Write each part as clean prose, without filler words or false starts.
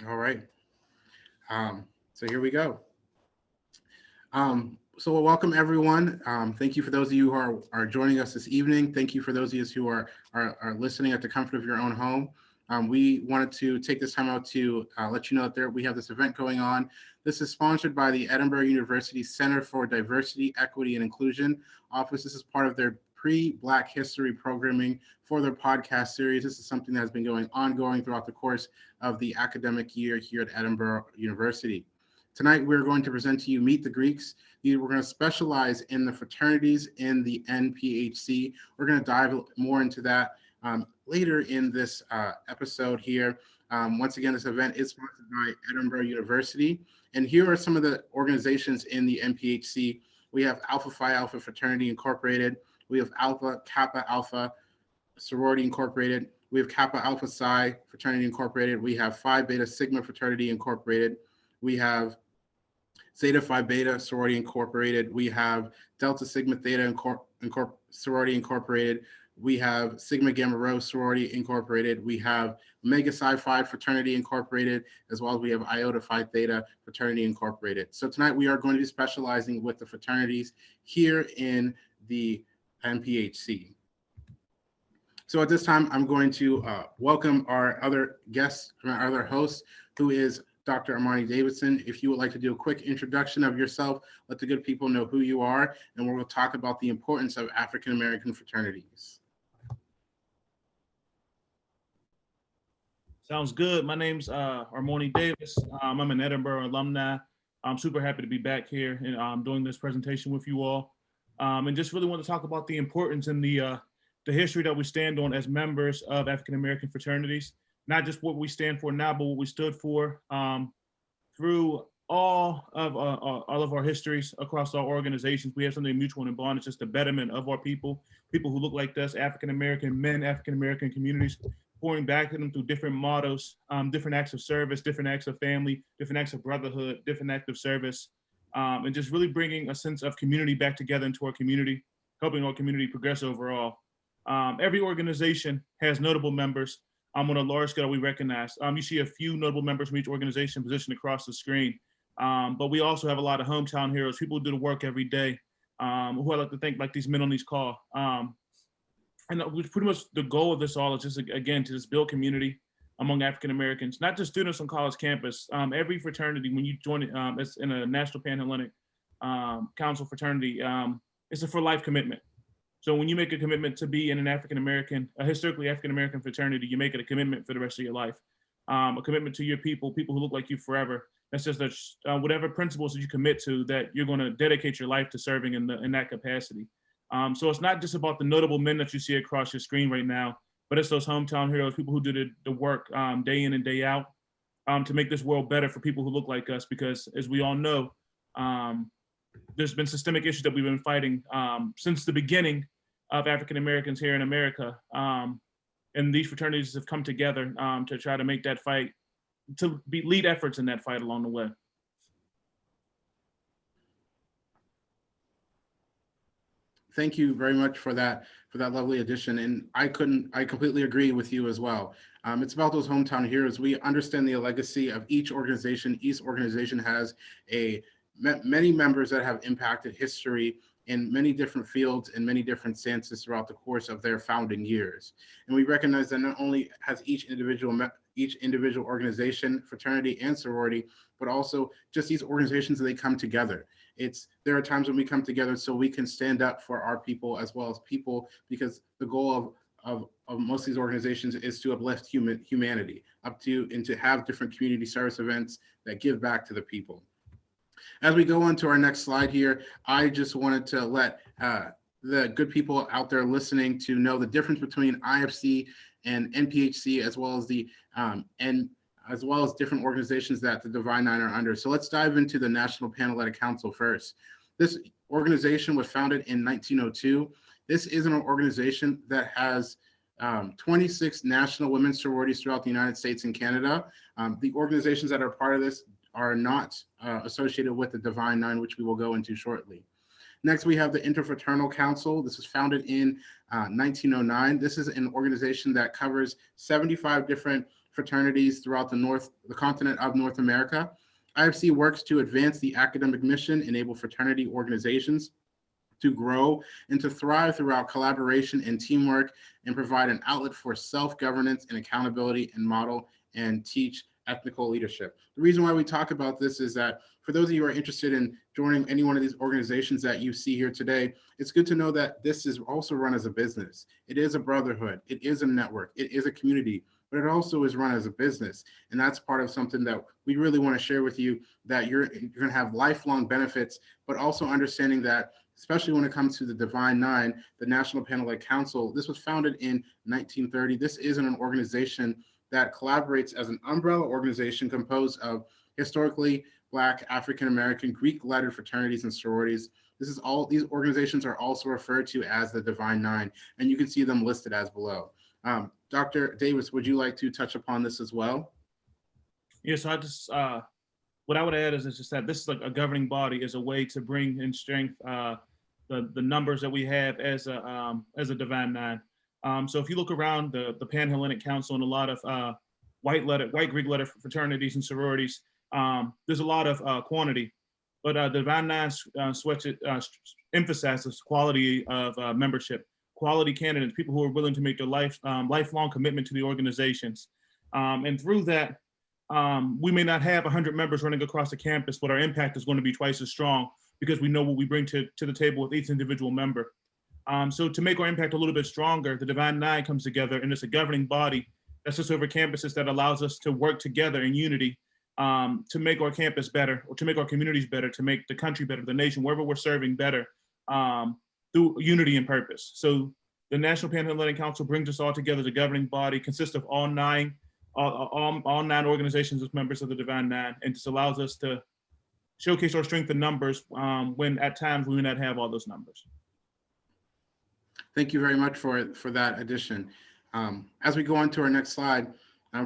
All right. So here we go. So welcome everyone. Thank you for those of you who are joining us this evening. Thank you for those of you who are listening at the comfort of your own home. We wanted to take this time out to let you know that we have this event going on. This is sponsored by the Edinboro University Center for Diversity, Equity, and Inclusion office. This is part of their pre-Black History programming for their podcast series. This is something that has been ongoing throughout the course of the academic year here at Edinboro University. Tonight, we're going to present to you Meet the Greeks. We're going to specialize in the fraternities in the NPHC. We're going to dive more into that later in this episode here. Once again, this event is sponsored by Edinboro University. And here are some of the organizations in the NPHC. We have Alpha Phi Alpha Fraternity Incorporated. We have Alpha Kappa Alpha Sorority Incorporated. We have Kappa Alpha Psi Fraternity Incorporated. We have Phi Beta Sigma Fraternity Incorporated. We have Theta Phi Beta Sorority Incorporated. We have Delta Sigma Theta Sorority Incorporated. We have Sigma Gamma Rho Sorority Incorporated. We have Omega Psi Phi Fraternity Incorporated, as well as we have Iota Phi Theta Fraternity Incorporated. So tonight we are going to be specializing with the fraternities here in the NPHC. So at this time, I'm going to welcome our other guest, our other host, who is Dr. Amani Davidson. If you would like to do a quick introduction of yourself, let the good people know who you are, and we'll talk about the importance of African-American fraternities. Sounds good. My name's Armani Davidson. I'm an Edinboro alumni. I'm super happy to be back here and doing this presentation with you all. And just really want to talk about the importance and the history that we stand on as members of African-American fraternities. Not just what we stand for now, but what we stood for through all of our histories across our organizations. We have something mutual and bond. It's just the betterment of our people who look like us, African-American men, African-American communities, pouring back to them through different mottos, different acts of service, different acts of family, different acts of brotherhood, different acts of service, and just really bringing a sense of community back together into our community, helping our community progress overall. Every organization has notable members. On a large scale, we recognize. You see a few notable members from each organization positioned across the screen, but we also have a lot of hometown heroes, people who do the work every day, who I like to thank, like these men on these call. And pretty much the goal of this all is just, again, to just build community among African Americans, not just students on college campus. Every fraternity, when you join it, it's in a National Pan-Hellenic Council fraternity, it's a for life commitment. So when you make a commitment to be in an African-American, a historically African-American fraternity, you make it a commitment for the rest of your life, a commitment to your people who look like you forever. That's just whatever principles that you commit to, that you're going to dedicate your life to serving in that capacity. So it's not just about the notable men that you see across your screen right now, but it's those hometown heroes, people who do the work day in and day out to make this world better for people who look like us. Because as we all know, there's been systemic issues that we've been fighting since the beginning of African Americans here in America. And these fraternities have come together to try to make that fight, to lead efforts in that fight along the way. Thank you very much for that lovely addition. And I completely agree with you as well. It's about those hometown heroes. We understand the legacy of each organization. Each organization has many members that have impacted history in many different fields and many different stances throughout the course of their founding years. And we recognize that not only has each individual organization, fraternity and sorority, but also just these organizations, they come together. There are times when we come together so we can stand up for our people as well as people, because the goal of most of these organizations is to uplift humanity, and to have different community service events that give back to the people. As we go on to our next slide here, I just wanted to let the good people out there listening to know the difference between IFC and NPHC, as well as different organizations that the Divine Nine are under. So let's dive into the National Pan-Hellenic Council first. This organization was founded in 1902. This is an organization that has 26 national women's sororities throughout the United States and Canada. The organizations that are part of this are not associated with the Divine Nine, which we will go into shortly. Next, we have the Interfraternal Council. This was founded in 1909. This is an organization that covers 75 different fraternities throughout the continent of North America. IFC works to advance the academic mission, enable fraternity organizations to grow and to thrive throughout collaboration and teamwork, and provide an outlet for self-governance and accountability, and model and teach ethical leadership. The reason why we talk about this is that for those of you who are interested in joining any one of these organizations that you see here today, it's good to know that this is also run as a business. It is a brotherhood, it is a network, it is a community, but it also is run as a business. And that's part of something that we really want to share with you, that you're going to have lifelong benefits, but also understanding that, especially when it comes to the Divine Nine, the National Panhellenic Council, this was founded in 1930. This isn't an organization that collaborates as an umbrella organization composed of historically Black, African-American, Greek-lettered fraternities and sororities. These organizations are also referred to as the Divine Nine, and you can see them listed as below. Dr. Davis, would you like to touch upon this as well? Yes, so I just, what I would add is just that this is like a governing body, is a way to bring in strength the numbers that we have as a Divine Nine. So if you look around the Pan-Hellenic Council and a lot of white Greek letter fraternities and sororities, there's a lot of quantity, but the Divine Nine emphasizes quality of membership, quality candidates, people who are willing to make their lifelong commitment to the organizations. And through that, we may not have 100 members running across the campus, but our impact is going to be twice as strong because we know what we bring to the table with each individual member. So to make our impact a little bit stronger, the Divine Nine comes together, and it's a governing body that sits over campuses that allows us to work together in unity to make our campus better, or to make our communities better, to make the country better, the nation, wherever we're serving better, through unity and purpose. So the National Pan-Hellenic Council brings us all together. The governing body consists of all nine organizations as members of the Divine Nine, and this allows us to showcase our strength in numbers when at times we may not have all those numbers. Thank you very much for that addition. As we go on to our next slide,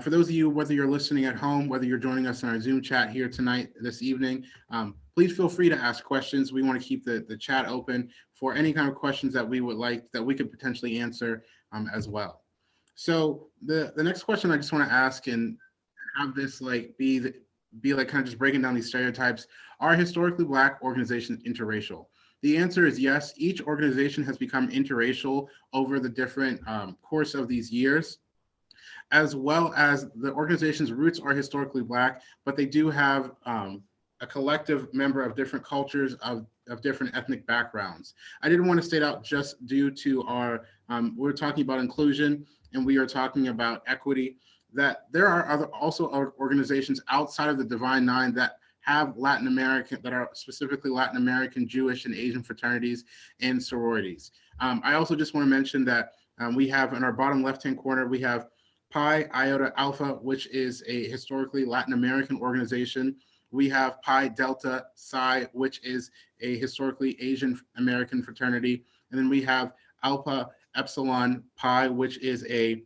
for those of you, whether you're listening at home, whether you're joining us in our Zoom chat here tonight, this evening, please feel free to ask questions. We want to keep the chat open for any kind of questions that we would like, that we could potentially answer as well. So the next question I just want to ask, and have this like be like kind of just breaking down these stereotypes: are historically Black organizations interracial? The answer is yes. Each organization has become interracial over the different course of these years, as well as the organization's roots are historically Black, but they do have a collective member of different cultures, of different ethnic backgrounds. I didn't want to state out, just due to our, we're talking about inclusion and we are talking about equity, that there are also organizations outside of the Divine Nine that have Latin American, that are specifically Latin American, Jewish, and Asian fraternities and sororities. I also just want to mention that we have in our bottom left-hand corner, we have Pi Iota Alpha, which is a historically Latin American organization. We have Pi Delta Psi, which is a historically Asian American fraternity. And then we have Alpha Epsilon Pi, which is a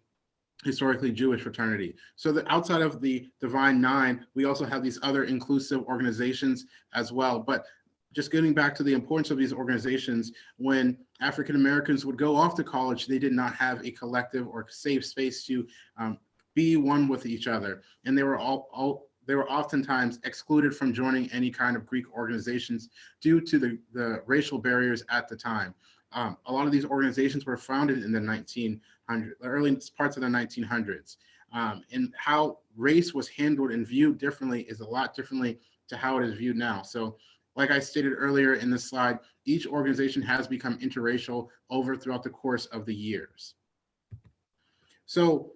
historically Jewish fraternity. So that outside of the Divine Nine, we also have these other inclusive organizations as well. But just getting back to the importance of these organizations, when African Americans would go off to college, they did not have a collective or safe space to be one with each other. And they were they were oftentimes excluded from joining any kind of Greek organizations due to the racial barriers at the time. A lot of these organizations were founded in the early parts of the 1900s. And how race was handled and viewed differently is a lot differently to how it is viewed now. So like I stated earlier in this slide, each organization has become interracial throughout the course of the years. So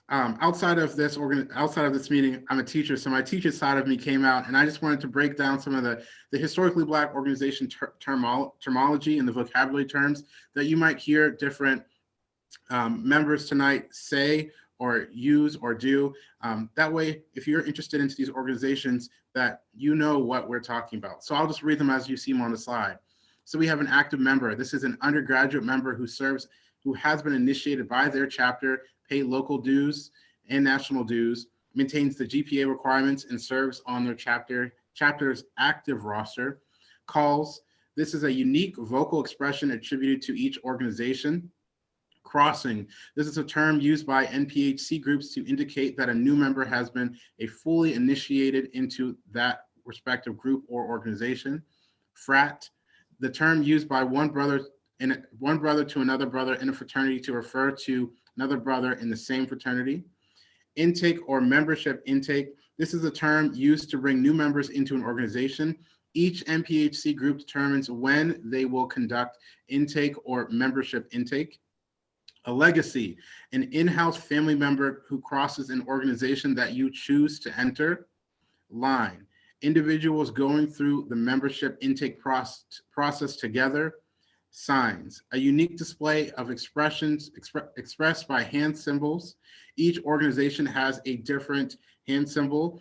outside of this meeting, I'm a teacher, so my teacher side of me came out, and I just wanted to break down some of the historically Black organization terminology and the vocabulary terms that you might hear different members tonight say or use or do. That way, if you're interested into these organizations, that you know what we're talking about. So I'll just read them as you see them on the slide. So we have an active member. This is an undergraduate member who has been initiated by their chapter, pay local dues and national dues, maintains the GPA requirements, and serves on their chapter's active roster. Calls: this is a unique vocal expression attributed to each organization. Crossing. This is a term used by NPHC groups to indicate that a new member has been fully initiated into that respective group or organization. Frat, the term used by one brother to another brother in a fraternity to refer to another brother in the same fraternity. Intake or membership intake. This is a term used to bring new members into an organization. Each NPHC group determines when they will conduct intake or membership intake. A legacy, an in-house family member who crosses an organization that you choose to enter. Line, individuals going through the membership intake process together. Signs, a unique display of expressions expressed by hand symbols. Each organization has a different hand symbol.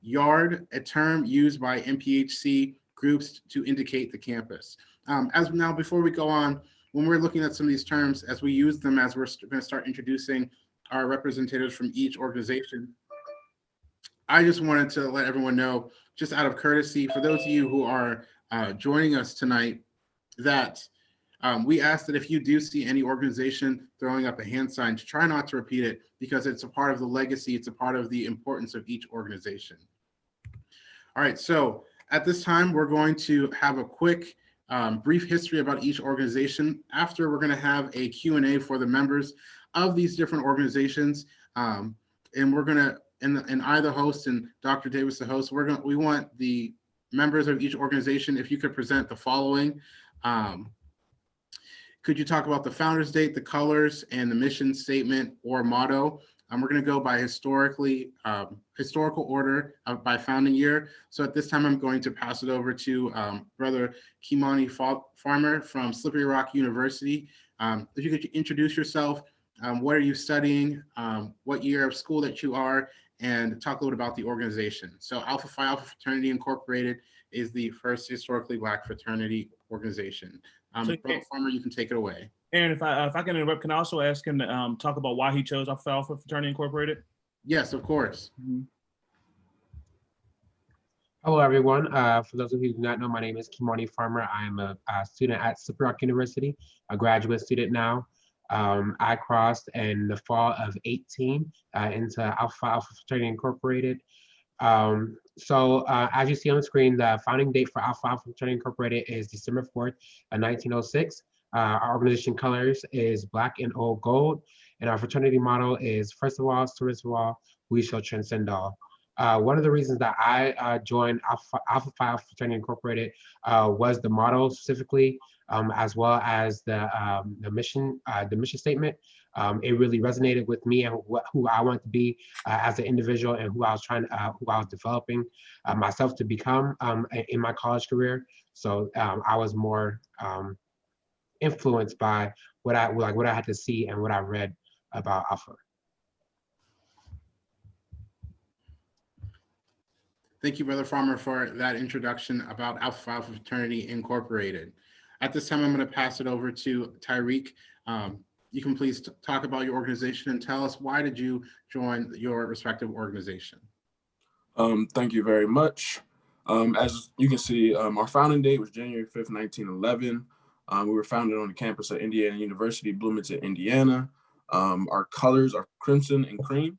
Yard, a term used by NPHC groups to indicate the campus. Before we go on, when we're looking at some of these terms, as we use them, as we're going to start introducing our representatives from each organization, I just wanted to let everyone know, just out of courtesy, for those of you who are joining us tonight, that we ask that if you do see any organization throwing up a hand sign, to try not to repeat it, because it's a part of the legacy, it's a part of the importance of each organization. All right, so at this time, we're going to have a quick brief history about each organization. After, we're going to have a Q&A for the members of these different organizations. And we're going to, and I, the host, and Dr. Davis, the host, we want the members of each organization, if you could present the following. Could you talk about the founder's date, the colors, and the mission statement or motto? We're going to go by historical order by founding year. So at this time, I'm going to pass it over to Brother Amani Farmer from Slippery Rock University. If you could introduce yourself, what are you studying, what year of school that you are, and talk a little bit about the organization. So Alpha Phi Alpha Fraternity Incorporated is the first historically Black fraternity organization. Brother Farmer, you can take it away. Aaron, if I can interrupt, can I also ask him to talk about why he chose Alpha Phi Alpha Fraternity Incorporated? Yes, of course. Mm-hmm. Hello, everyone. For those of you who do not know, my name is Amani Farmer. I am a student at Slippery Rock University, a graduate student now. I crossed in the fall of 18 into Alpha Phi Alpha Fraternity Incorporated. So as you see on the screen, the founding date for Alpha Phi Alpha Fraternity Incorporated is December 4th, 1906. Our organization colors is black and old gold, and our fraternity motto is, first of all, service of all, we shall transcend all. One of the reasons that I joined Alpha Phi Alpha Fraternity Incorporated was the motto specifically, as well as the mission statement. It really resonated with me and who I want to be as an individual, and who I was developing myself to become in my college career. So I was more influenced by what I had to see and what I read about Alpha. Thank you, Brother Farmer, for that introduction about Alpha Phi Alpha Fraternity Incorporated. At this time, I'm going to pass it over to Tyreek. You can please talk about your organization and tell us, why did you join your respective organization? Thank you very much. As you can see, our founding date was January 5th, 1911. We were founded on the campus of Indiana University, Bloomington, Indiana. Our colors are crimson and cream.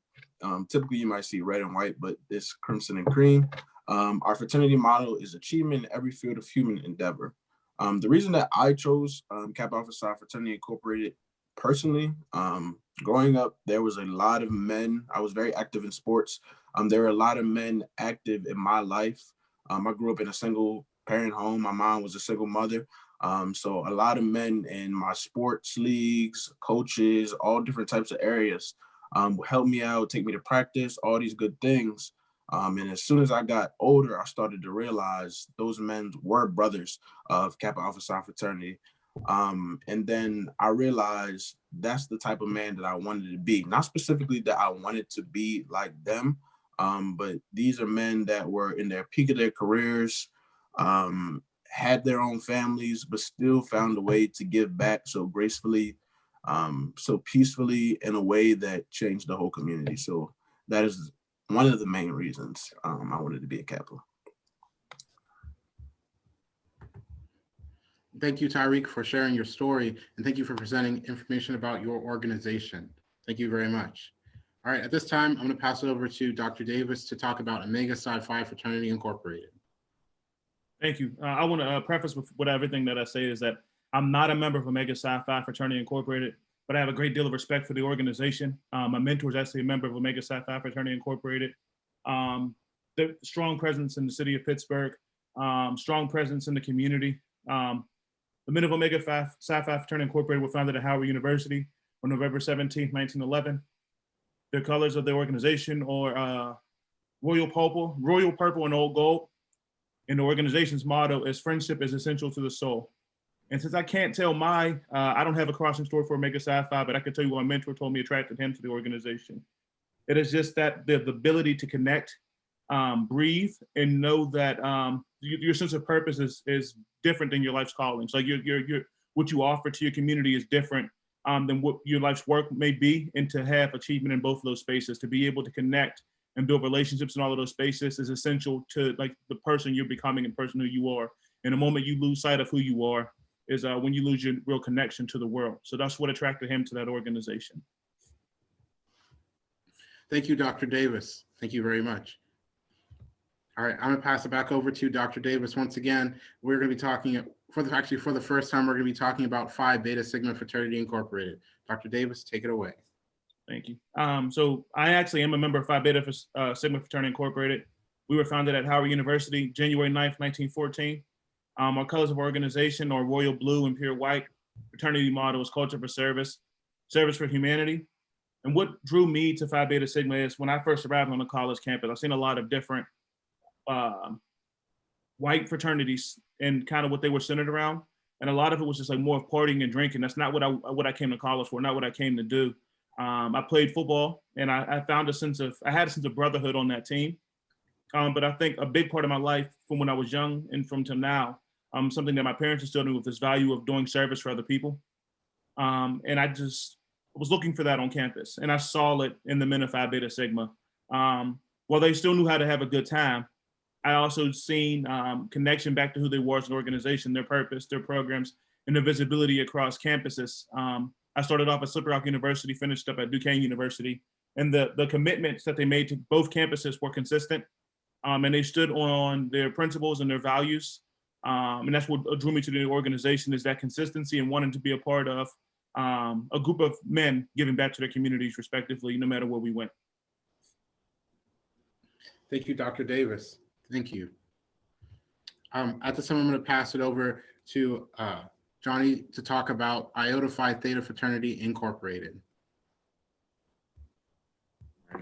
Typically, you might see red and white, but it's crimson and cream. Our fraternity motto is achievement in every field of human endeavor. The reason that I chose Kappa Alpha Psi Fraternity Incorporated personally, growing up, there was a lot of men. I was very active in sports. There were a lot of men active in my life. I grew up in a single parent home. My mom was a single mother. So a lot of men in my sports leagues, coaches, all different types of areas helped me out, take me to practice, all these good things. And as soon as I got older, I started to realize those men were brothers of Kappa Alpha Psi Fraternity. And then I realized that's the type of man that I wanted to be. Not specifically that I wanted to be like them, but these are men that were in their peak of their careers, had their own families, but still found a way to give back so gracefully, so peacefully, in a way that changed the whole community. So that is one of the main reasons I wanted to be a Kappa. Thank you, Tyreek, for sharing your story, and thank you for presenting information about your organization. Thank you very much. All right, at this time, I'm going to pass it over to Dr. Davis to talk about Omega Psi Phi Fraternity Incorporated. Thank you. I want to preface with everything that I say is that I'm not a member of Omega Psi Phi Fraternity Incorporated, but I have a great deal of respect for the organization. My mentor is actually a member of Omega Psi Phi Fraternity Incorporated. The strong presence in the city of Pittsburgh, strong presence in the community. The men of Omega Psi Phi Fraternity Incorporated were founded at Howard University on November 17, 1911. The colors of the organization are royal purple and old gold. And the organization's motto is friendship is essential to the soul. And since I can't tell I don't have a crossing story for Omega Psi Phi, but I can tell you what my mentor told me attracted him to the organization. It is just that the ability to connect, breathe, and know that your sense of purpose is different than your life's calling. So what you offer to your community is different than what your life's work may be, and to have achievement in both of those spaces, to be able to connect and build relationships in all of those spaces is essential to like the person you're becoming and person who you are. And the moment you lose sight of who you are is when you lose your real connection to the world. So that's what attracted him to that organization. Thank you, Dr. Davis. Thank you very much. All right, I'm gonna pass it back over to Dr. Davis. Once again, we're gonna be talking, for the first time, we're gonna be talking about Phi Beta Sigma Fraternity Incorporated. Dr. Davis, take it away. Thank you. So I actually am a member of Phi Beta Sigma Fraternity Incorporated. We were founded at Howard University, January 9th, 1914. Our colors of organization are royal blue and pure white. Fraternity motto is culture for service, service for humanity. And what drew me to Phi Beta Sigma is when I first arrived on the college campus, I've seen a lot of different white fraternities and kind of what they were centered around. And a lot of it was just like more of partying and drinking. That's not what I came to college for, not what I came to do. I played football, and I found I had a sense of brotherhood on that team. But I think a big part of my life from when I was young and from till now, something that my parents instilled in me with this value of doing service for other people. And I was looking for that on campus, and I saw it in the men of Phi Beta Sigma. While they still knew how to have a good time, I also seen connection back to who they were as an organization, their purpose, their programs, and their visibility across campuses. I started off at Slippery Rock University, finished up at Duquesne University, and the commitments that they made to both campuses were consistent, and they stood on their principles and their values, and that's what drew me to the organization, is that consistency and wanting to be a part of a group of men giving back to their communities respectively, no matter where we went. Thank you, Dr. Davis. Thank you. At this time, I'm going to pass it over to Johnny to talk about Iota Phi Theta Fraternity Incorporated.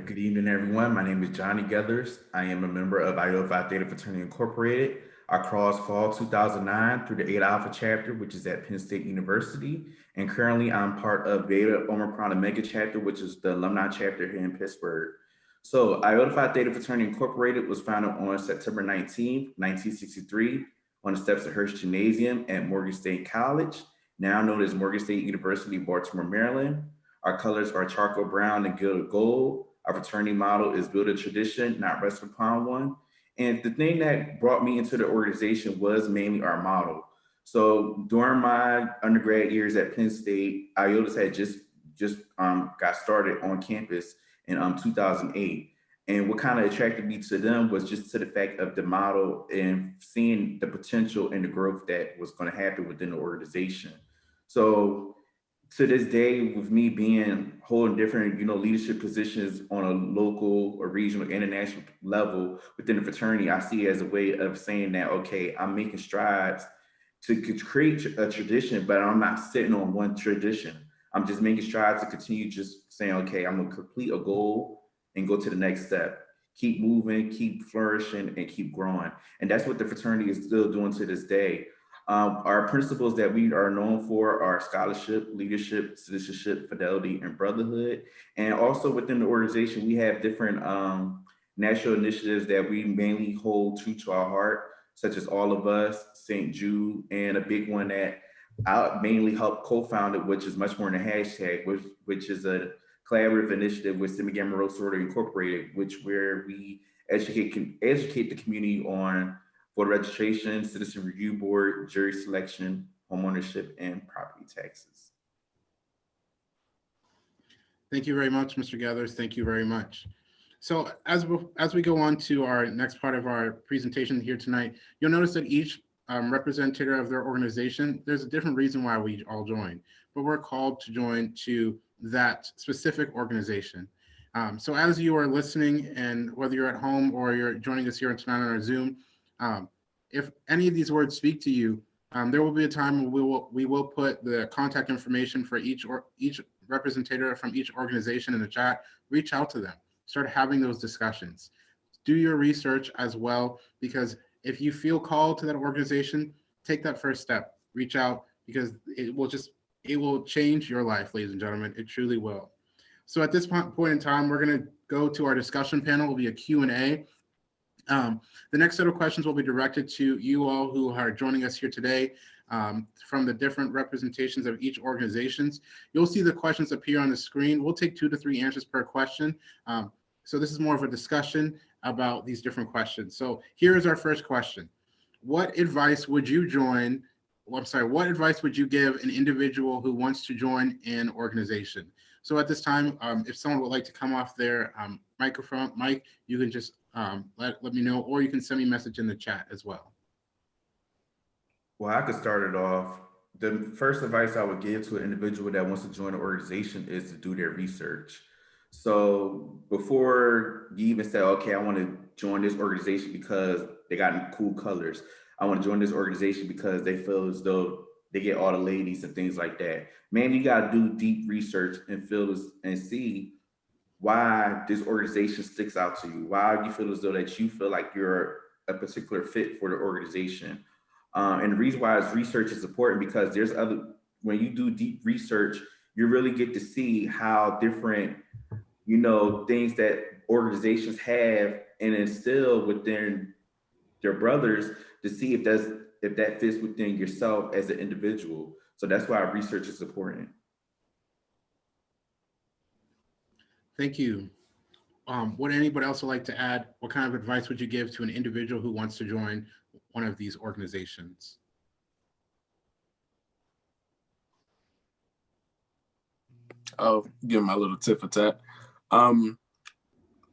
Good evening, everyone. My name is Johnny Gethers. I am a member of Iota Phi Theta Fraternity Incorporated. I crossed fall 2009 through the 8 Alpha chapter, which is at Penn State University. And currently I'm part of Beta Omicron Omega chapter, which is the alumni chapter here in Pittsburgh. So Iota Phi Theta Fraternity Incorporated was founded on September 19, 1963, on the steps of Hearst Gymnasium at Morgan State College, now known as Morgan State University, Baltimore, Maryland. Our colors are charcoal brown and gilded gold. Our fraternity motto is build a tradition, not rest upon one. And the thing that brought me into the organization was mainly our motto. So during my undergrad years at Penn State, Iotas had just got started on campus in 2008. And what kind of attracted me to them was just to the fact of the model and seeing the potential and the growth that was going to happen within the organization. So to this day, with me holding different, leadership positions on a local or regional, international level within the fraternity, I see it as a way of saying that, okay, I'm making strides to create a tradition, but I'm not sitting on one tradition. I'm just making strides to continue just saying, okay, I'm gonna complete a goal and go to the next step. Keep moving, keep flourishing, and keep growing. And that's what the fraternity is still doing to this day. Our principles that we are known for are scholarship, leadership, citizenship, fidelity, and brotherhood. And also within the organization, we have different national initiatives that we mainly hold true to our heart, such as All of Us, St. Jude, and a big one that I mainly helped co-found it, which is much more than a hashtag, which is a collaborative initiative with Sigma Gamma Rho Sorority Incorporated, where we educate the community on voter registration, citizen review board, jury selection, homeownership, and property taxes. Thank you very much, Mr. Gathers. Thank you very much. So as we go on to our next part of our presentation here tonight, you'll notice that each representative of their organization, there's a different reason why we all join, but we're called to join to that specific organization. So as you are listening, and whether you're at home or you're joining us here tonight on our Zoom, if any of these words speak to you, there will be a time when we will put the contact information for each representative from each organization in the chat. Reach out to them, start having those discussions. Do your research as well, because if you feel called to that organization, take that first step, reach out, because it will change your life, ladies and gentlemen. It truly will. So at this point in time, we're going to go to our discussion panel. It will be a Q&A. The next set of questions will be directed to you all who are joining us here today from the different representations of each organizations. You'll see the questions appear on the screen. We'll take 2 to 3 answers per question. So this is more of a discussion about these different questions. So here is our first question. What advice would you what advice would you give an individual who wants to join an organization? So at this time, if someone would like to come off their microphone, mic, you can just let me know, or you can send me a message in the chat as well. Well, I could start it off. The first advice I would give to an individual that wants to join an organization is to do their research. So before you even say, okay, I want to join this organization because they got cool colors, I want to join this organization because they feel as though they get all the ladies and things like that. Man, you got to do deep research and see why this organization sticks out to you. Why you feel as though that you feel like you're a particular fit for the organization. And the reason why research is important, because when you do deep research, you really get to see how different, things that organizations have and instill within their brothers to see if that fits within yourself as an individual. So that's why research is important. Thank you. Would anybody else like to add? What kind of advice would you give to an individual who wants to join one of these organizations? I'll give my little tit for tat.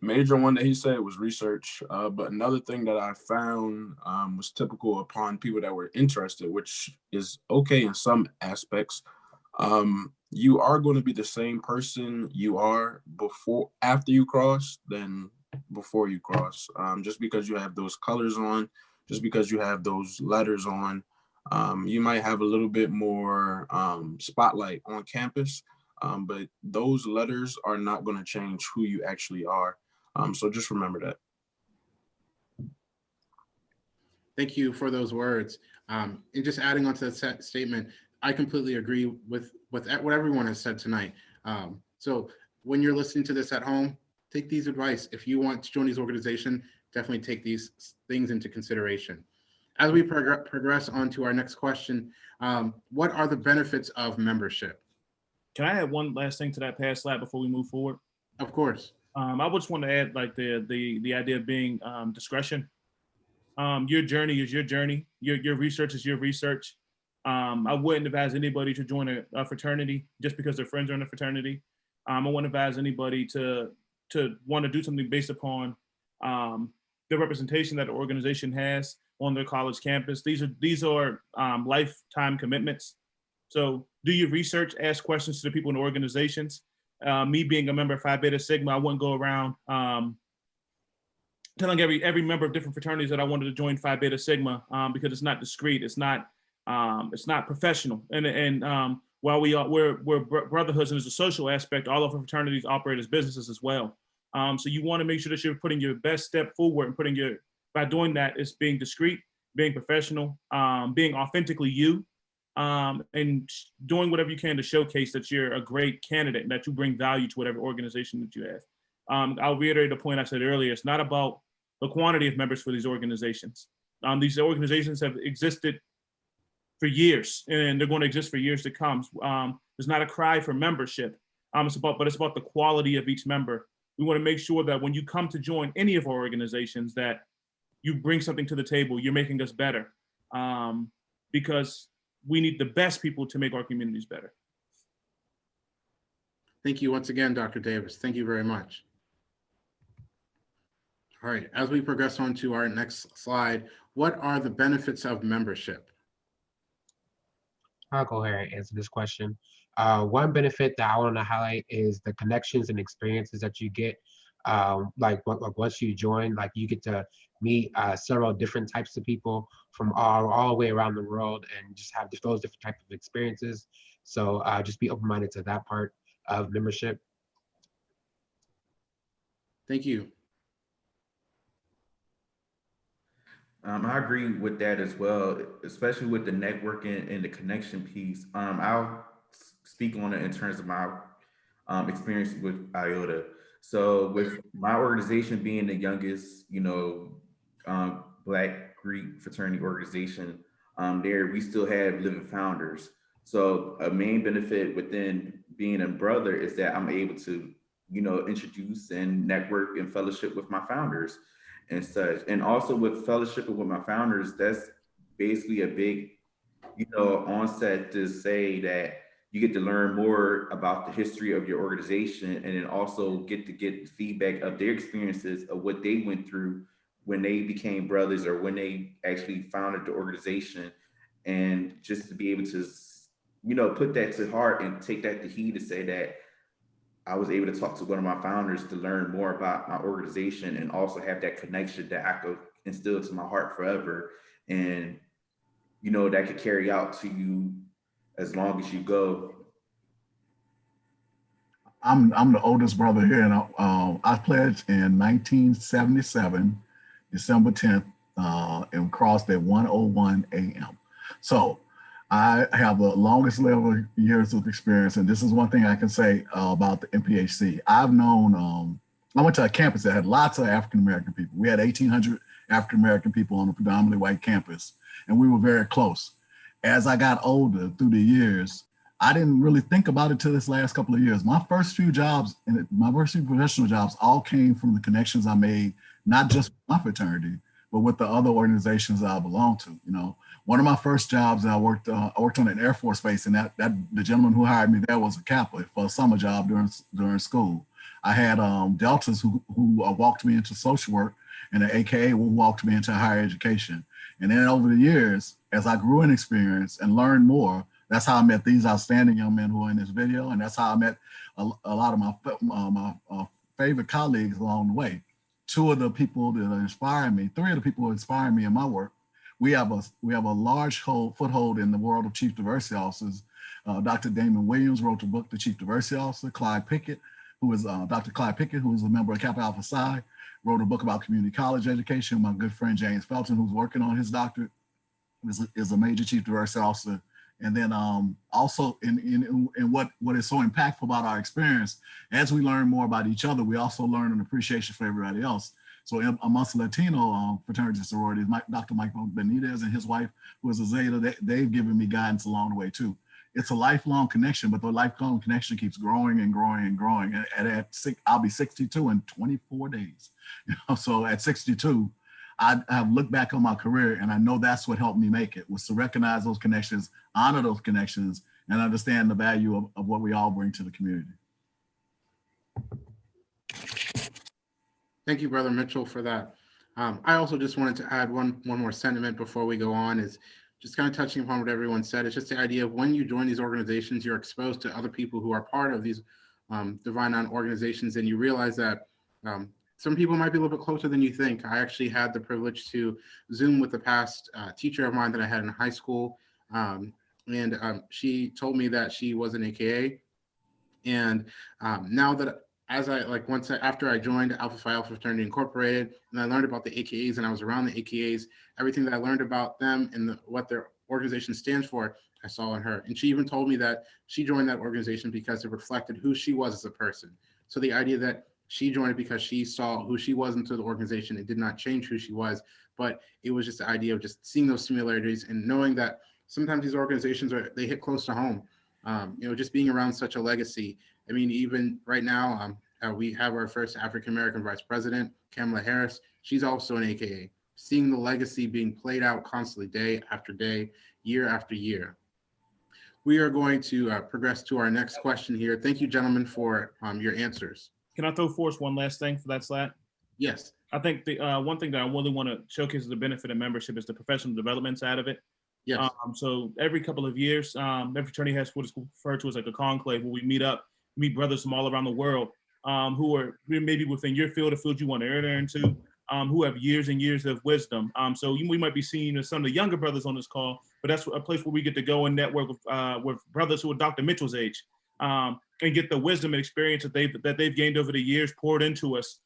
Major one that he said was research, but another thing that I found was typical upon people that were interested, which is okay in some aspects. You are going to be the same person you are after you cross than before you cross. Just because you have those colors on, just because you have those letters on, you might have a little bit more spotlight on campus, but those letters are not going to change who you actually are. So just remember that. Thank you for those words. And just adding on to that statement, I completely agree with what everyone has said tonight. So when you're listening to this at home, take these advice. If you want to join these organizations, definitely take these things into consideration. As we progress on to our next question, what are the benefits of membership? Can I add one last thing to that past slide before we move forward? Of course. I just want to add like the idea of being discretion. Your journey is your journey. Your research is your research. I wouldn't advise anybody to join a fraternity just because their friends are in a fraternity. I wouldn't advise anybody to want to do something based upon the representation that the organization has on their college campus. These are lifetime commitments. So do your research, ask questions to the people in the organizations. Me being a member of Phi Beta Sigma, I wouldn't go around telling every member of different fraternities that I wanted to join Phi Beta Sigma because it's not discreet, it's not professional. And while we're brotherhoods and there's a social aspect, all of our fraternities operate as businesses as well. So you want to make sure that you're putting your best step forward and by doing that, it's being discreet, being professional, being authentically you. And doing whatever you can to showcase that you're a great candidate and that you bring value to whatever organization that you have. I'll reiterate the point I said earlier. It's not about the quantity of members for these organizations. These organizations have existed for years and they're going to exist for years to come. There's not a cry for membership. It's about the quality of each member. We want to make sure that when you come to join any of our organizations that you bring something to the table, you're making us better. Because we need the best people to make our communities better. Thank you once again, Dr. Davis. Thank you very much. All right, as we progress on to our next slide, what are the benefits of membership? I'll go ahead and answer this question. One benefit that I want to highlight is the connections and experiences that you get. Like once you join, like you get to meet several different types of people from all the way around the world, and just have those different types of experiences. So just be open-minded to that part of membership. Thank you. I agree with that as well, especially with the networking and the connection piece. I'll speak on it in terms of my experience with Iota. So with my organization being the youngest, Black Greek fraternity organization, there we still have living founders. So a main benefit within being a brother is that I'm able to, introduce and network and fellowship with my founders and such. And also with fellowship with my founders, that's basically a big, onset to say that you get to learn more about the history of your organization, and then also get feedback of their experiences of what they went through when they became brothers or when they actually founded the organization. And just to be able to, put that to heart and take that to heed to say that I was able to talk to one of my founders to learn more about my organization, and also have that connection that I could instill to my heart forever. And, that could carry out to you as long as you go. I'm the oldest brother here, and I pledged in 1977, December 10th, and crossed at 1:01 a.m. So I have the longest level of years of experience, and this is one thing I can say about the MPHC. I've known, I went to a campus that had lots of African-American people. We had 1,800 African-American people on a predominantly white campus, and we were very close. As I got older through the years, I didn't really think about it till this last couple of years. My first few jobs, and my first few professional jobs, all came from the connections I made, not just with my fraternity, but with the other organizations I belong to. One of my first jobs, I worked on an Air Force base, and that the gentleman who hired me there was a Kappa for a summer job during school. I had Deltas who walked me into social work, and the AKA who walked me into higher education. And then over the years, as I grew in experience and learned more, that's how I met these outstanding young men who are in this video, and that's how I met a lot of my favorite colleagues along the way. Two of the people that inspired me, three of the people who inspired me in my work. We have a large foothold in the world of chief diversity officers. Dr. Damon Williams wrote the book, The Chief Diversity Officer. Clyde Pickett, who is Dr. Clyde Pickett, who is a member of Kappa Alpha Psi, wrote a book about community college education. My good friend James Felton, who's working on his doctorate, is a major chief diversity officer. And then also in what is so impactful about our experience, as we learn more about each other, we also learn an appreciation for everybody else. So amongst Latino fraternities and sororities, Dr. Michael Benitez and his wife, who is a Zeta, they've given me guidance along the way too. It's a lifelong connection, but the lifelong connection keeps growing and growing and growing. And I'll be 62 in 24 days. So at 62, I have looked back on my career, and I know that's what helped me make it, was to recognize those connections, honor those connections, and understand the value of what we all bring to the community. Thank you, Brother Mitchell, for that. I also just wanted to add one more sentiment before we go on, is just kind of touching upon what everyone said. It's just the idea of when you join these organizations, you're exposed to other people who are part of these Divine Nine organizations, and you realize that some people might be a little bit closer than you think. I actually had the privilege to Zoom with a past teacher of mine that I had in high school. And she told me that she was an AKA. And now that after I joined Alpha Phi Alpha Fraternity Incorporated, and I learned about the AKAs and I was around the AKAs, everything that I learned about them and what their organization stands for, I saw in her. And she even told me that she joined that organization because it reflected who she was as a person. So the idea that she joined it because she saw who she was into the organization, it did not change who she was, but it was just the idea of just seeing those similarities and knowing that sometimes these organizations they hit close to home. Just being around such a legacy. I mean, even right now, we have our first African-American vice president, Kamala Harris. She's also an AKA. Seeing the legacy being played out constantly, day after day, year after year. We are going to progress to our next question here. Thank you, gentlemen, for your answers. Can I throw forth one last thing for that slat? Yes. I think the one thing that I really want to showcase as the benefit of membership is the professional development side of it. Yes. So every couple of years, every fraternity has what is referred to as like a conclave where we meet brothers from all around the world who are maybe within your field, a field you want to enter into, who have years and years of wisdom. So we might be seeing some of the younger brothers on this call, but that's a place where we get to go and network with brothers who are Dr. Mitchell's age and get the wisdom and experience that they've gained over the years poured into us.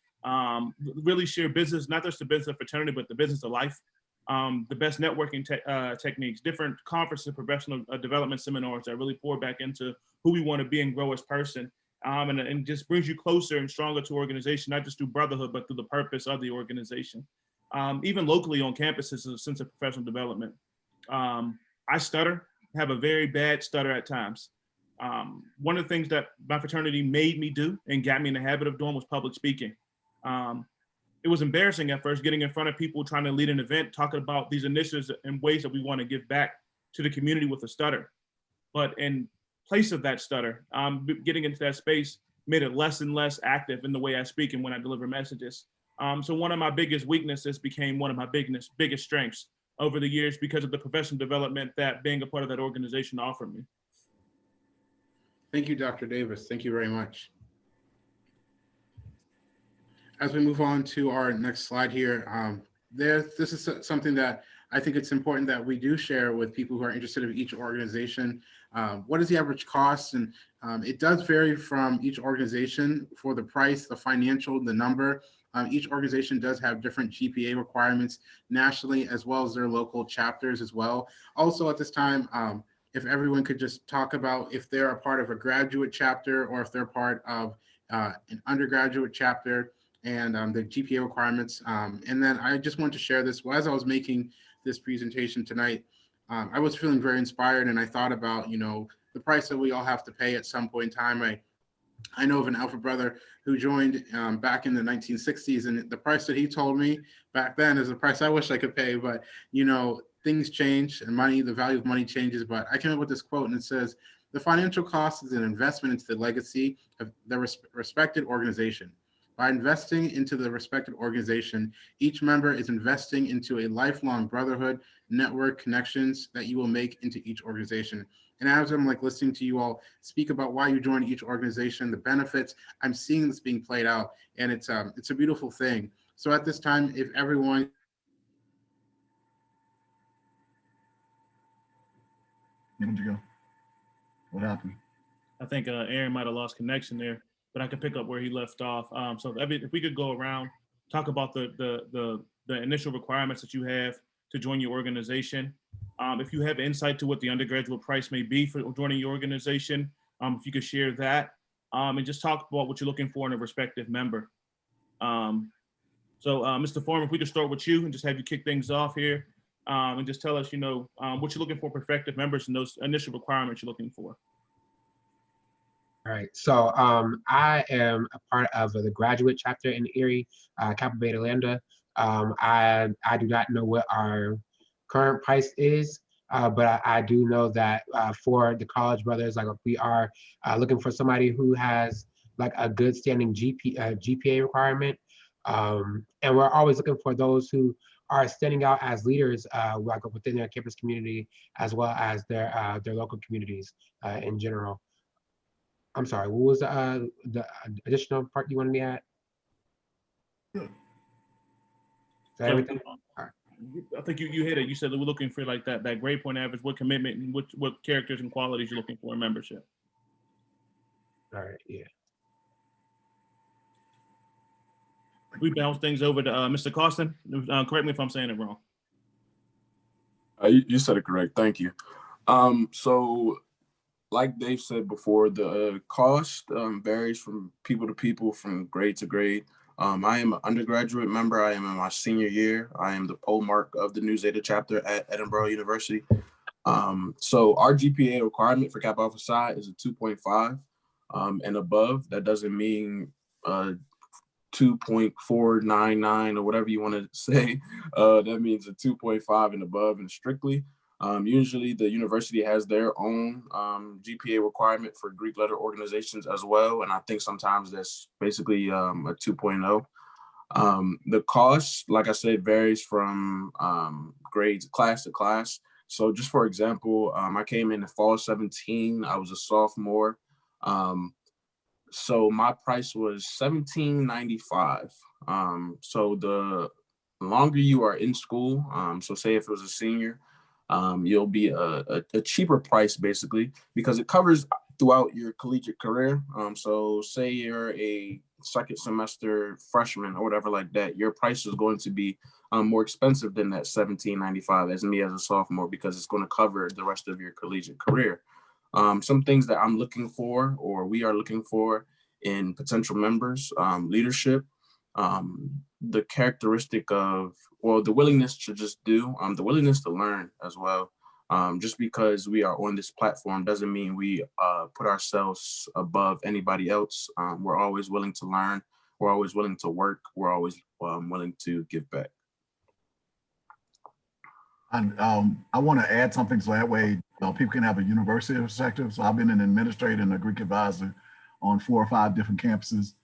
Really share business, not just the business of fraternity, but the business of life. The best networking techniques, different conferences, professional development seminars that really pour back into who we want to be and grow as person. And just brings you closer and stronger to organization, not just through brotherhood, but through the purpose of the organization. Even locally on campuses, is a sense of professional development. I stutter, have a very bad stutter at times. One of the things that my fraternity made me do and got me in the habit of doing was public speaking. It was embarrassing at first getting in front of people, trying to lead an event, talking about these initiatives and ways that we want to give back to the community with a stutter. But in place of that stutter, getting into that space made it less and less active in the way I speak and when I deliver messages. So one of my biggest weaknesses became one of my biggest strengths over the years because of the professional development that being a part of that organization offered me. Thank you, Dr. Davis. Thank you very much. As we move on to our next slide here, this is something that I think it's important that we do share with people who are interested in each organization. What is the average cost? And it does vary from each organization for the price, the financial, the number. Each organization does have different GPA requirements nationally, as well as their local chapters as well. Also at this time, if everyone could just talk about if they're a part of a graduate chapter or if they're part of an undergraduate chapter, and the GPA requirements. And then I just want to share this. Well, as I was making this presentation tonight, I was feeling very inspired, and I thought about, the price that we all have to pay at some point in time. I know of an Alpha brother who joined back in the 1960s, and the price that he told me back then is the price I wish I could pay. But, things change, and the value of money changes. But I came up with this quote, and it says, "The financial cost is an investment into the legacy of the respected organization. By investing into the respected organization, each member is investing into a lifelong brotherhood, network connections that you will make into each organization." And as I'm listening to you all speak about why you joined each organization, the benefits, I'm seeing this being played out, and it's a beautiful thing. So at this time, if everyone. Where'd you go? What happened? I think Aaron might have lost connection there, but I can pick up where he left off. So if we could go around, talk about the initial requirements that you have to join your organization. If you have insight to what the undergraduate price may be for joining your organization, if you could share that, and just talk about what you're looking for in a respective member. So Mr. Foreman, if we could start with you and just have you kick things off here, and just tell us, what you're looking for prospective members and those initial requirements you're looking for. All right, so I am a part of the graduate chapter in Erie, Kappa Beta Lambda. I do not know what our current price is, but I do know that for the college brothers, like we are looking for somebody who has like a good standing GPA requirement. And we're always looking for those who are standing out as leaders like within their campus community, as well as their local communities in general. I'm sorry, what was the additional part you wanted me at? Is that everything? I think you hit it. You said that we're looking for like that grade point average, what commitment and what characters and qualities you're looking for in membership. All right, yeah. We bounce things over to Mr. Costin. Correct me if I'm saying it wrong. You said it correct. Thank you. So like Dave said before, the cost varies from people to people, from grade to grade. I am an undergraduate member. I am in my senior year. I am the pole mark of the Nu Zeta chapter at Edinboro University. So our GPA requirement for Kappa Alpha Psi is a 2.5 and above. That doesn't mean 2.499 or whatever you want to say. That means a 2.5 and above, and strictly. Usually the university has their own GPA requirement for Greek letter organizations as well. And I think sometimes that's basically a 2.0. The cost, like I said, varies from grades, class to class. So just for example, I came in the fall 17, I was a sophomore. So my price was $17.95. So the longer you are in school, so say if it was a senior, you'll be a cheaper price basically, because it covers throughout your collegiate career. So say you're a second semester freshman or whatever like that, your price is going to be more expensive than that $17.95 as me as a sophomore, because it's going to cover the rest of your collegiate career. Some things that I'm looking for, or we are looking for in potential members, leadership, the characteristic of, well, the willingness to just do, the willingness to learn as well. Just because we are on this platform doesn't mean we put ourselves above anybody else. We're always willing to learn. We're always willing to work. We're always willing to give back. And I want to add something so that way people can have a university perspective. So I've been an administrator and a Greek advisor on 4 or 5 different campuses.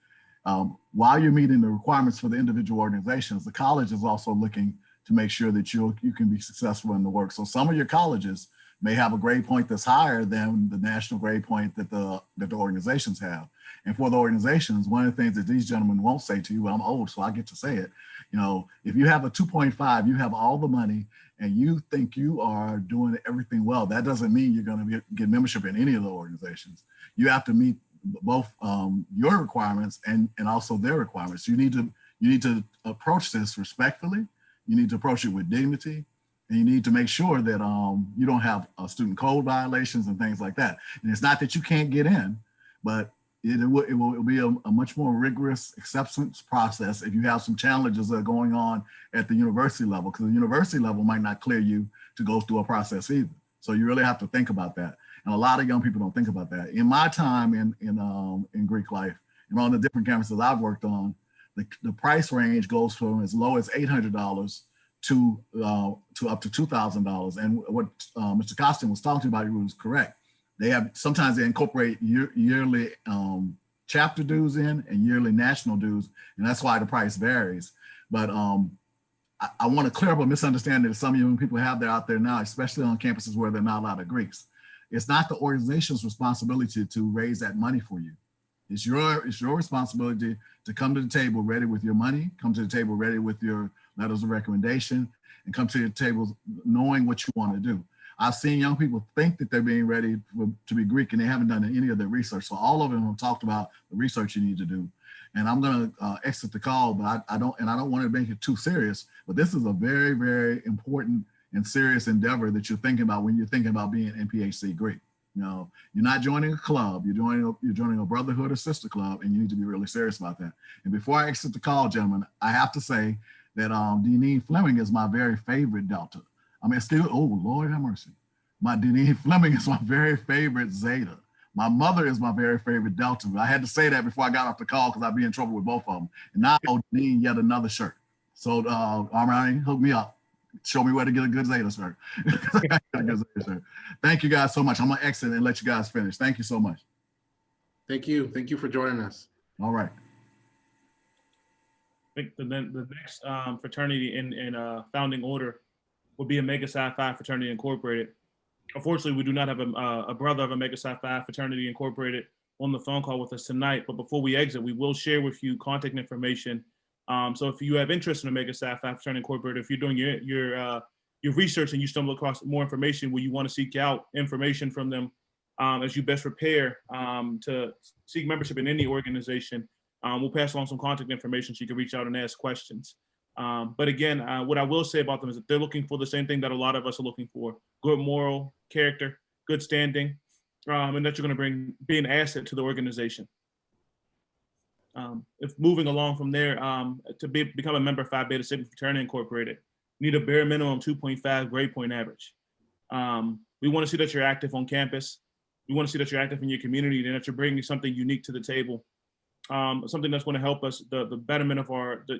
While you're meeting the requirements for the individual organizations, the college is also looking to make sure that you can be successful in the work. So some of your colleges may have a grade point that's higher than the national grade point that the organizations have. And for the organizations, one of the things that these gentlemen won't say to you, well, I'm old, so I get to say it, if you have a 2.5, you have all the money and you think you are doing everything well, that doesn't mean you're going to get membership in any of the organizations. You have to meet both your requirements and also their requirements. You need to approach this respectfully. You need to approach it with dignity, and you need to make sure that you don't have student code violations and things like that. And it's not that you can't get in, but it will be a much more rigorous acceptance process if you have some challenges that are going on at the university level, because the university level might not clear you to go through a process either. So you really have to think about that. And a lot of young people don't think about that. In my time in Greek life, and on the different campuses I've worked on, the price range goes from as low as $800 to up to $2,000. And what Mr. Costin was talking about, he was correct. Sometimes they incorporate yearly chapter dues in and yearly national dues, and that's why the price varies. But I want to clear up a misunderstanding that some young people have out there now, especially on campuses where there are not a lot of Greeks. It's not the organization's responsibility to raise that money for you. It's your responsibility to come to the table ready with your money, come to the table ready with your letters of recommendation, and come to the table knowing what you want to do. I've seen young people think that they're being ready to be Greek and they haven't done any of their research. So all of them have talked about the research you need to do. And I'm going to exit the call, but I don't want to make it too serious, but this is a very, very important and serious endeavor that you're thinking about when you're thinking about being NPHC Greek. You're not joining a club, you're joining a brotherhood or sister club, and you need to be really serious about that. And before I exit the call, gentlemen, I have to say that Deneen Fleming is my very favorite Delta. Oh, Lord have mercy. My Deneen Fleming is my very favorite Zeta. My mother is my very favorite Delta. I had to say that before I got off the call because I'd be in trouble with both of them. And now Deneen, yet another shirt. So Armani, hook me up. Show me where to get a good Zeta shirt. Thank you guys so much. I'm gonna exit and let you guys finish. Thank you so much. Thank you. Thank you for joining us. All right. I think the next fraternity in founding order would be Omega Psi Phi Fraternity Incorporated. Unfortunately, we do not have a brother of Omega Psi Phi Fraternity Incorporated on the phone call with us tonight. But before we exit, we will share with you contact information. So if you have interest in Omega Psi Phi Fraternity Incorporated, if you're doing your research and you stumble across more information where you want to seek out information from them as you best prepare to seek membership in any organization, we'll pass along some contact information so you can reach out and ask questions. But again, what I will say about them is that they're looking for the same thing that a lot of us are looking for: good moral character, good standing, and that you're going to be an asset to the organization. If moving along from there, to become a member of Phi Beta Sigma Fraternity Incorporated, you need a bare minimum 2.5 grade point average. We want to see that you're active on campus. We want to see that you're active in your community and that you're bringing something unique to the table. Something that's going to help us, the betterment of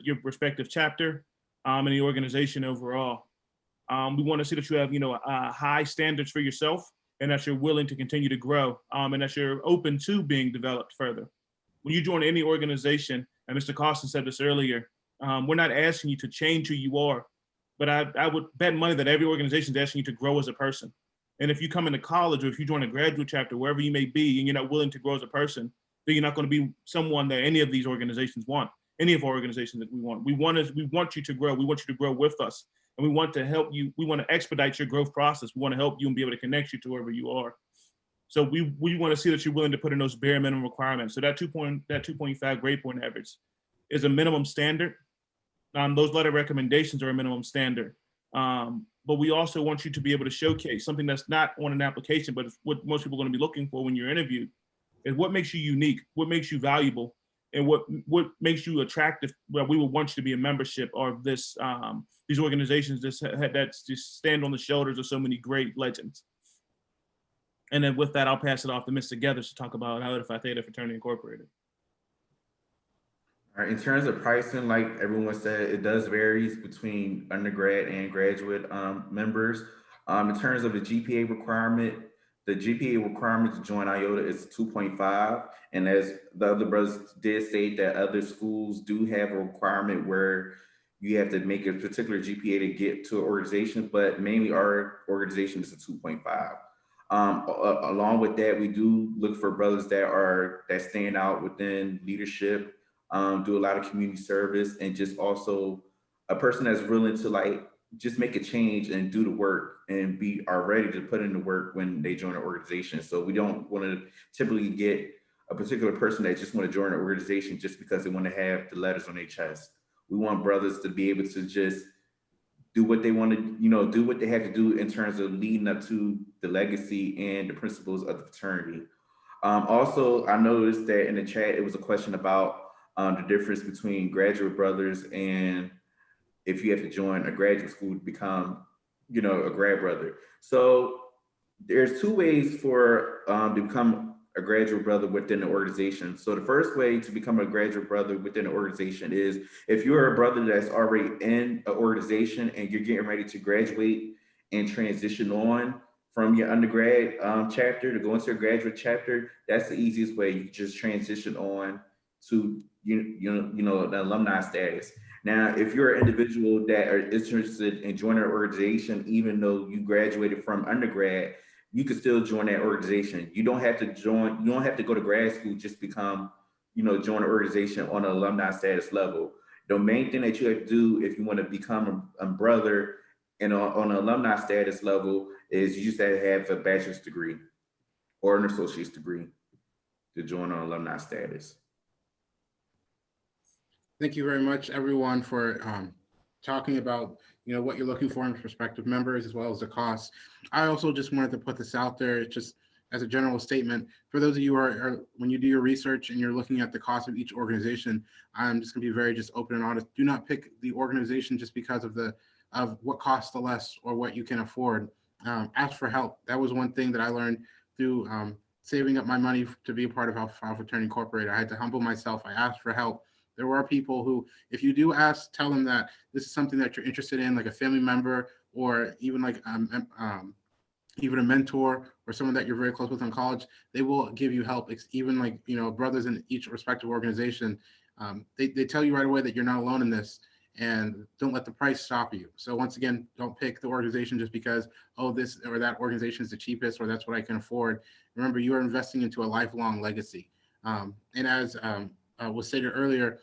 your respective chapter and the organization overall. We want to see that you have, high standards for yourself, and that you're willing to continue to grow, and that you're open to being developed further. When you join any organization, and Mr. Carson said this earlier, we're not asking you to change who you are, but I would bet money that every organization is asking you to grow as a person. And if you come into college, or if you join a graduate chapter, wherever you may be, and you're not willing to grow as a person, then you're not going to be someone that any of these organizations want, any of our organizations that we want. We want you to grow. We want you to grow with us. And we want to help you. We want to expedite your growth process. We want to help you and be able to connect you to wherever you are. So we want to see that you're willing to put in those bare minimum requirements. So that 2.5 grade point average is a minimum standard. Those letter recommendations are a minimum standard. But we also want you to be able to showcase something that's not on an application, but it's what most people are going to be looking for when you're interviewed, is what makes you unique, what makes you valuable, and what makes you attractive. Well, we would want you to be a membership of this these organizations that just stand on the shoulders of so many great legends. And then with that, I'll pass it off to Mr. Gathers to talk about Iota Phi Theta Fraternity Incorporated. All right, in terms of pricing, like everyone said, it does varies between undergrad and graduate members. In terms of the GPA requirement, the GPA requirement to join Iota is 2.5. And as the other brothers did state, that other schools do have a requirement where you have to make a particular GPA to get to an organization, but mainly our organization is a 2.5. Along with that, we do look for brothers that stand out within leadership, do a lot of community service, and just also a person that's willing to just make a change and do the work and are ready to put in the work when they join an organization. So we don't want to typically get a particular person that just want to join an organization just because they want to have the letters on their chest. We want brothers to be able to just do what they want to, do what they have to do in terms of leading up to the legacy and the principles of the fraternity. Also, I noticed that in the chat, it was a question about the difference between graduate brothers and if you have to join a graduate school to become, a grad brother. So there's two ways for to become a graduate brother within the organization. So the first way to become a graduate brother within an organization is if you're a brother that's already in an organization and you're getting ready to graduate and transition on from your undergrad chapter to go into a graduate chapter, that's the easiest way. You just transition on to the alumni status. Now, if you're an individual that is interested in joining an organization, even though you graduated from undergrad, you can still join that organization. You don't have to go to grad school just become, join an organization on an alumni status level. The main thing that you have to do if you want to become a brother and on an alumni status level is you just have to have a bachelor's degree or an associate's degree to join on alumni status. Thank you very much, everyone, for talking about what you're looking for in prospective members as well as the costs. I also just wanted to put this out there just as a general statement for those of you who are when you do your research and you're looking at the cost of each organization. I'm just going to be very just open and honest. Do not pick the organization just because of what costs the less or what you can afford. Ask for help. That was one thing that I learned through saving up my money to be a part of Phi Fraternity Incorporated. I had to humble myself. I asked for help. There are people who, if you do ask, tell them that this is something that you're interested in, like a family member or even like even a mentor or someone that you're very close with in college. They will give you help. It's even like brothers in each respective organization. They tell you right away that you're not alone in this, and don't let the price stop you. So once again, don't pick the organization just because this or that organization is the cheapest or that's what I can afford. Remember, you are investing into a lifelong legacy, and as was stated earlier,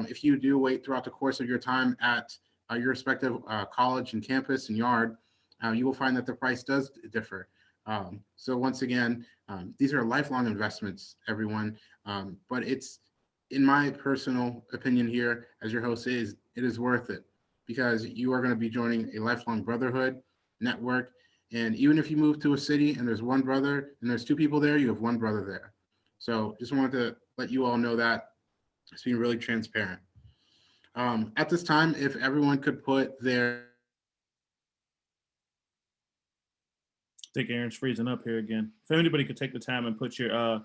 if you do wait throughout the course of your time at your respective college and campus and yard, you will find that the price does differ. So once again, these are lifelong investments, everyone. But it's, in my personal opinion here, as your host it is worth it because you are going to be joining a lifelong brotherhood network. And even if you move to a city and there's one brother and there's two people there, you have one brother there. So just wanted to let you all know that. It's being really transparent. At this time, if everyone could put their... I think Aaron's freezing up here again. If anybody could take the time and put your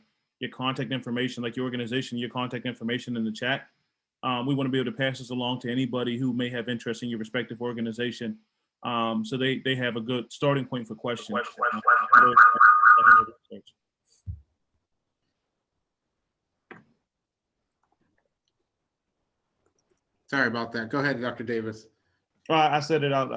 contact information, like your organization, your contact information in the chat. We want to be able to pass this along to anybody who may have interest in your respective organization. So they have a good starting point for questions. Sorry about that. Go ahead, Dr. Davis. I said it out.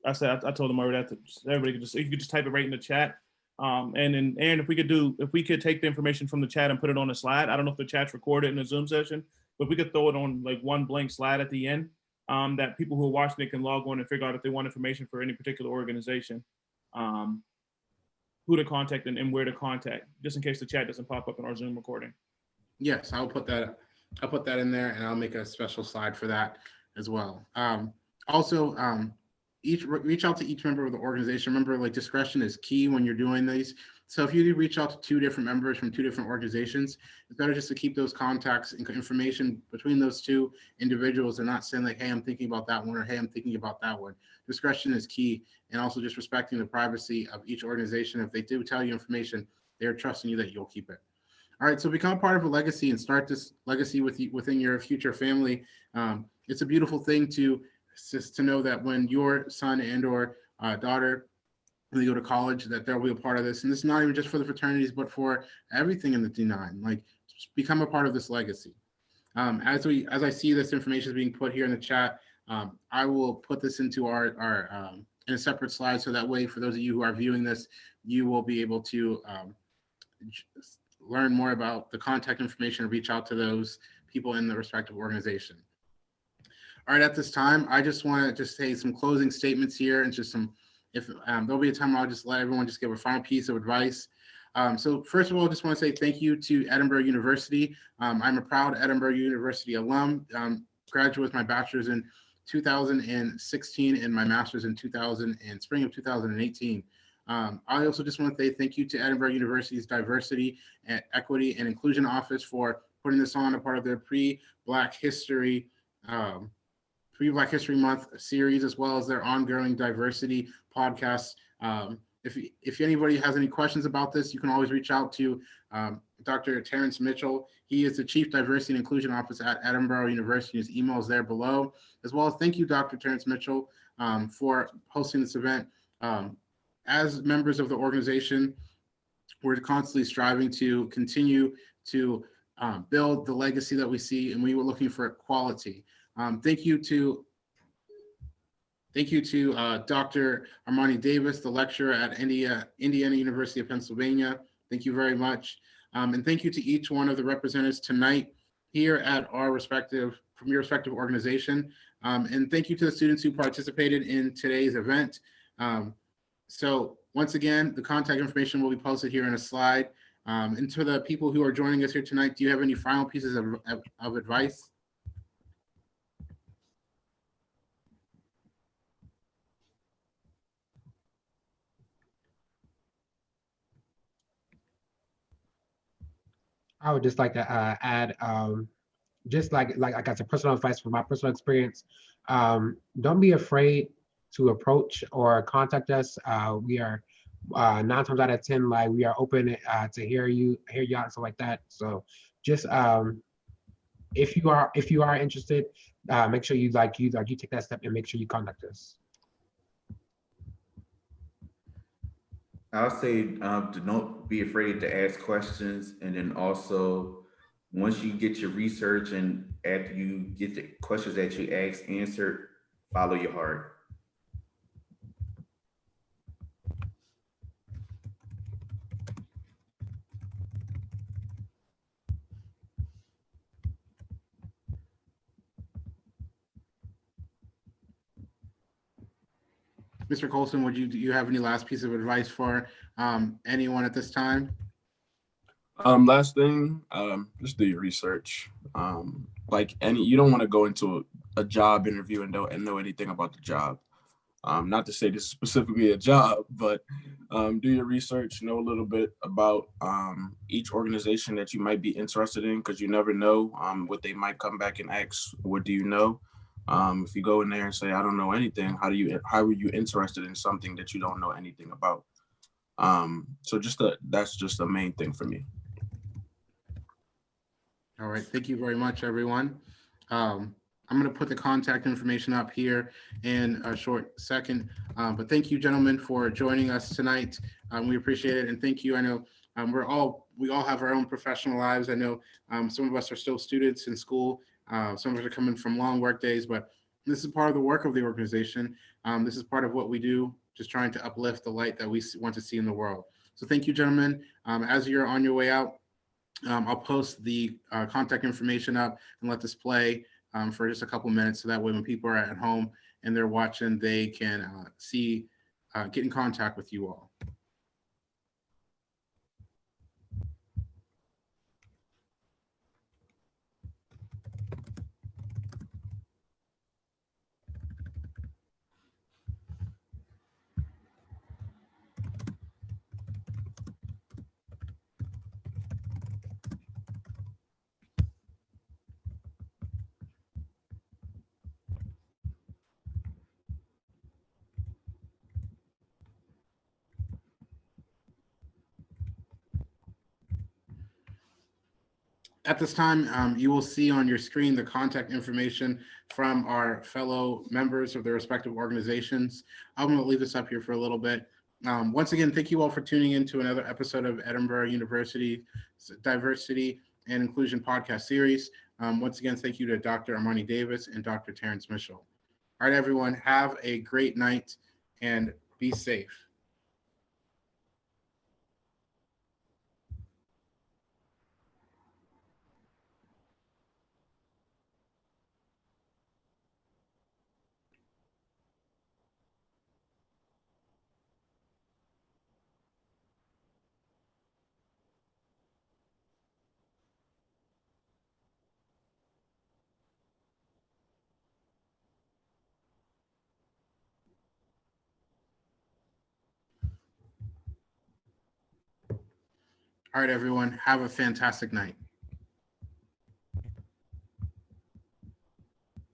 I told them already that everybody you could just type it right in the chat. And then Aaron, if we could take the information from the chat and put it on a slide. I don't know if the chat's recorded in the Zoom session, but we could throw it on like one blank slide at the end, that people who are watching it can log on and figure out if they want information for any particular organization, who to contact and where to contact, just in case the chat doesn't pop up in our Zoom recording. Yes, I'll put that in there, and I'll make a special slide for that as well. Also, reach out to each member of the organization. Remember, like, discretion is key when you're doing these. So if you do reach out to 2 different members from 2 different organizations, it's better just to keep those contacts and information between those 2 individuals. They're not saying like, hey, I'm thinking about that one, or hey, I'm thinking about that one. Discretion is key, and also just respecting the privacy of each organization. If they do tell you information, they're trusting you that you'll keep it. All right, so become part of a legacy and start this legacy within your future family. It's a beautiful thing to know that when your son and or daughter, when they go to college, that they'll be a part of this. And this is not even just for the fraternities, but for everything in the D9. Like, become a part of this legacy. As I see this information is being put here in the chat, I will put this into our in a separate slide, so that way, for those of you who are viewing this, you will be able to learn more about the contact information and reach out to those people in the respective organization. All right, at this time, I just want to say some closing statements here, and just there'll be a time I'll just let everyone just give a final piece of advice. So first of all, I just want to say thank you to Edinboro University. I'm a proud Edinboro University alum, graduated with my bachelor's in 2016 and my master's in spring of 2018. I also just want to say thank you to Edinboro University's Diversity, Equity, and Inclusion Office for putting this on a part of their Pre-Black History Month series, as well as their ongoing diversity podcasts. If anybody has any questions about this, you can always reach out to Dr. Terrence Mitchell. He is the Chief Diversity and Inclusion Officer at Edinboro University. His email is there below, as well as thank you, Dr. Terrence Mitchell, for hosting this event. As members of the organization, we're constantly striving to continue to build the legacy that we see, and we were looking for quality. Thank you to Dr. Armani Davis, the lecturer at Indiana University of Pennsylvania. Thank you very much. And thank you to each one of the representatives tonight here at from your respective organization. And thank you to the students who participated in today's event. So once again, the contact information will be posted here in a slide. And to the people who are joining us here tonight, do you have any final pieces of advice? I would just like to add, just like I got some personal advice from my personal experience. Don't be afraid to approach or contact us. We are 9 times out of 10, like, we are open to hear you out and stuff like that. So just if you are interested, make sure you take that step and make sure you contact us. I'll say don't be afraid to ask questions, and then also, once you get your research and after you get the questions that you ask answered, follow your heart. Mr. Colson, do you have any last piece of advice for anyone at this time? Last thing, just do your research. You don't want to go into a job interview and know anything about the job. Not to say this is specifically a job, but do your research, know a little bit about each organization that you might be interested in, because you never know what they might come back and ask. What do you know? If you go in there and say, I don't know anything, how are you interested in something that you don't know anything about? So that's just the main thing for me. All right, thank you very much, everyone. I'm going to put the contact information up here in a short second. But thank you, gentlemen, for joining us tonight. We appreciate it. And thank you. I know we all have our own professional lives. I know some of us are still students in school. Some of us are coming from long work days, but this is part of the work of the organization. This is part of what we do, just trying to uplift the light that we want to see in the world. So thank you, gentlemen. As you're on your way out, I'll post the contact information up and let this play for just a couple minutes, so that way when people are at home and they're watching, they can get in contact with you all. At this time, you will see on your screen the contact information from our fellow members of their respective organizations. I'm going to leave this up here for a little bit. Once again, thank you all for tuning in to another episode of Edinboro University's Diversity and Inclusion podcast series. Once again, thank you to Dr. Amani Davidson and Dr. Terrence Mitchell. All right, everyone, have a great night and be safe. All right, everyone, have a fantastic night.